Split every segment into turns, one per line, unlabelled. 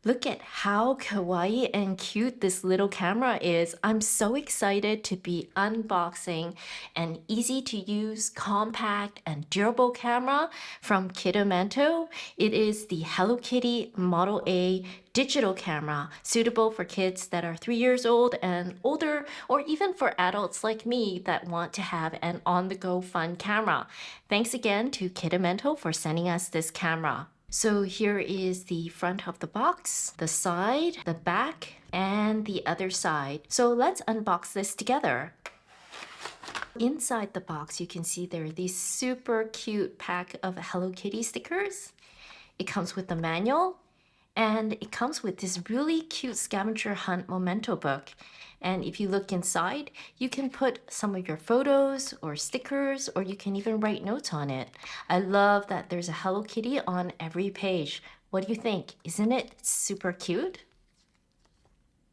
Look at how kawaii and cute this little camera is. I'm so excited to be unboxing an easy to use, compact, and durable camera from Kidamento. It is the Hello Kitty Model A digital camera, suitable for kids that are 3 years old and older, or even for adults like me that want to have an on-the-go fun camera. Thanks again to Kidamento for sending us this camera. So here is the front of the box, the side, the back, and the other side. So let's unbox this together. Inside the box, you can see there are these super cute pack of Hello Kitty stickers. It comes with the manual, and it comes with this really cute scavenger hunt memento book. And if you look inside, you can put some of your photos or stickers, or you can even write notes on it. I love that there's a Hello Kitty on every page. What do you think? Isn't it super cute?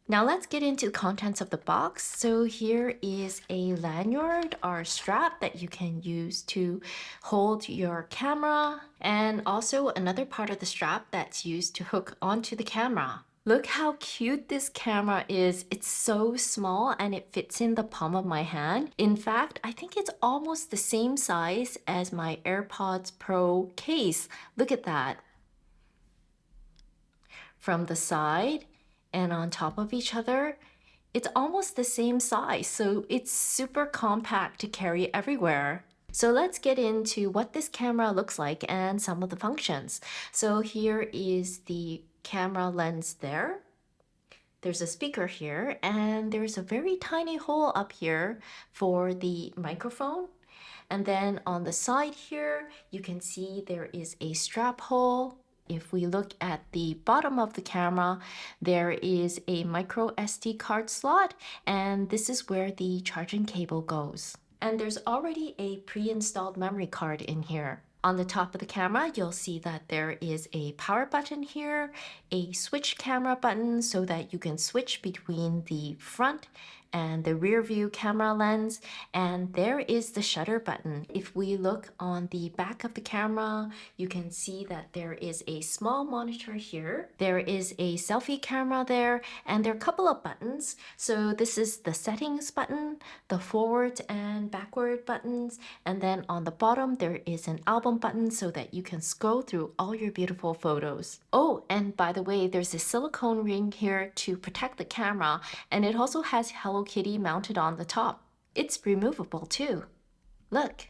Now let's get into the contents of the box. So here is a lanyard or strap that you can use to hold your camera, and also another part of the strap that's used to hook onto the camera. Look how cute this camera is. It's so small and it fits in the palm of my hand. In fact, I think it's almost the same size as my AirPods Pro case. Look at that. From the side and on top of each other, it's almost the same size, so it's super compact to carry everywhere. So let's get into what this camera looks like and some of the functions. So here is the camera lens there. There's a speaker here, and there's a very tiny hole up here for the microphone. And then on the side here, you can see there is a strap hole. If we look at the bottom of the camera, there is a micro SD card slot, and this is where the charging cable goes. And there's already a pre-installed memory card in here. On the top of the camera, you'll see that there is a power button here, a switch camera button so that you can switch between the front and the rear view camera lens, and there is the shutter button. If we look on the back of the camera, you can see that there is a small monitor here. There is a selfie camera there, and there are a couple of buttons. So this is the settings button, the forward and backward buttons, and then on the bottom there is an album button so that you can scroll through all your beautiful photos. Oh, and by the way, there's a silicone ring here to protect the camera, and it also has Hello Kitty mounted on the top. It's removable too. Look.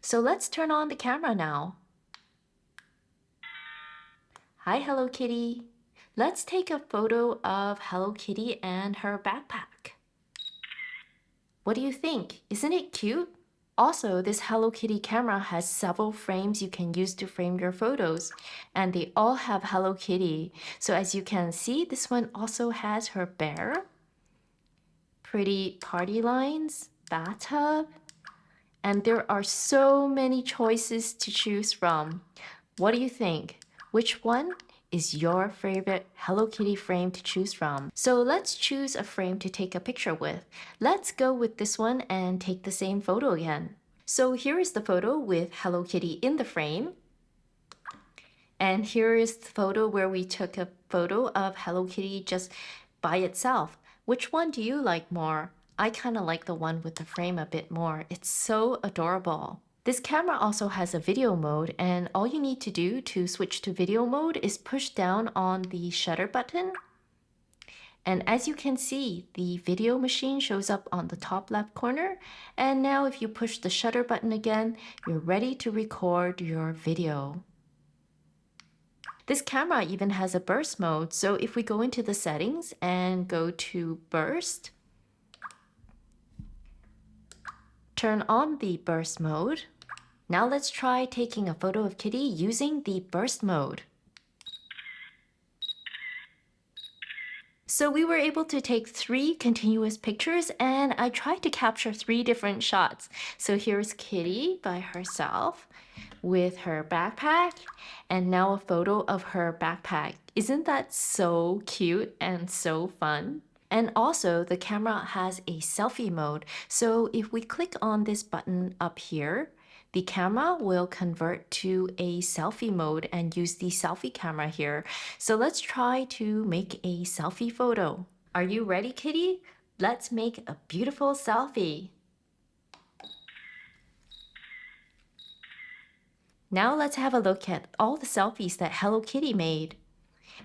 So let's turn on the camera now. Hi, Hello Kitty. Let's take a photo of Hello Kitty and her backpack. What do you think? Isn't it cute? Also, this Hello Kitty camera has several frames you can use to frame your photos, and they all have Hello Kitty. So as you can see, this one also has her bear, pretty party lines, bathtub, and there are so many choices to choose from. What do you think? Which one is your favorite Hello Kitty frame to choose from? So let's choose a frame to take a picture with. Let's go with this one and take the same photo again. So here is the photo with Hello Kitty in the frame. And here is the photo where we took a photo of Hello Kitty just by itself. Which one do you like more? I kind of like the one with the frame a bit more. It's so adorable. This camera also has a video mode, and all you need to do to switch to video mode is push down on the shutter button. And as you can see, the video machine shows up on the top left corner. And now if you push the shutter button again, you're ready to record your video. This camera even has a burst mode. So if we go into the settings and go to burst, turn on the burst mode. Now let's try taking a photo of Kitty using the burst mode. So we were able to take 3 continuous pictures, and I tried to capture 3 different shots. So here's Kitty by herself with her backpack, and now a photo of her backpack. Isn't that so cute and so fun? And also the camera has a selfie mode. So if we click on this button up here, the camera will convert to a selfie mode and use the selfie camera here. So let's try to make a selfie photo. Are you ready, kitty? Let's make a beautiful selfie. Now let's have a look at all the selfies that Hello Kitty made.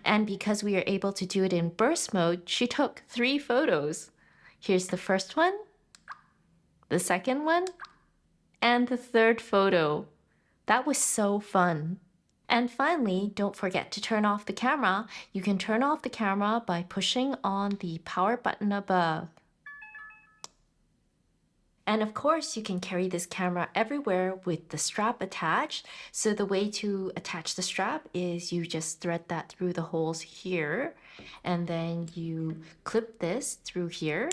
And because we are able to do it in burst mode, she took 3 photos. Here's the first one, the second one, and the third photo. That was so fun. And finally, don't forget to turn off the camera. You can turn off the camera by pushing on the power button above. And of course, you can carry this camera everywhere with the strap attached. So the way to attach the strap is you just thread that through the holes here, and then you clip this through here.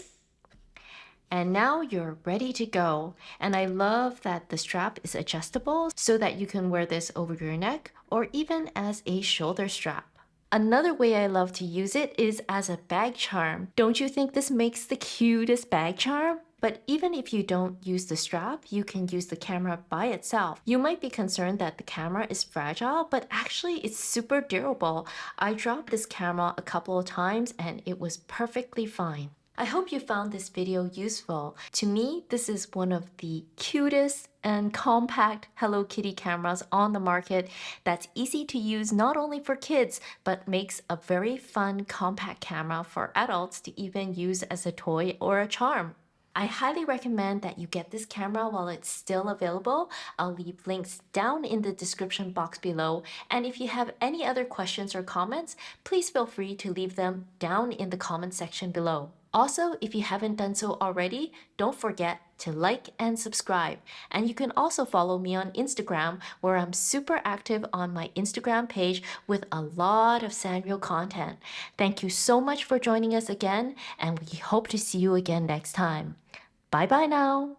And now you're ready to go. And I love that the strap is adjustable so that you can wear this over your neck or even as a shoulder strap. Another way I love to use it is as a bag charm. Don't you think this makes the cutest bag charm? But even if you don't use the strap, you can use the camera by itself. You might be concerned that the camera is fragile, but actually it's super durable. I dropped this camera a couple of times and it was perfectly fine. I hope you found this video useful. To me, this is one of the cutest and compact Hello Kitty cameras on the market that's easy to use not only for kids, but makes a very fun compact camera for adults to even use as a toy or a charm. I highly recommend that you get this camera while it's still available. I'll leave links down in the description box below. And if you have any other questions or comments, please feel free to leave them down in the comment section below. Also, if you haven't done so already, don't forget to like and subscribe. And you can also follow me on Instagram, where I'm super active on my Instagram page with a lot of Sanrio content. Thank you so much for joining us again, and we hope to see you again next time. Bye bye now.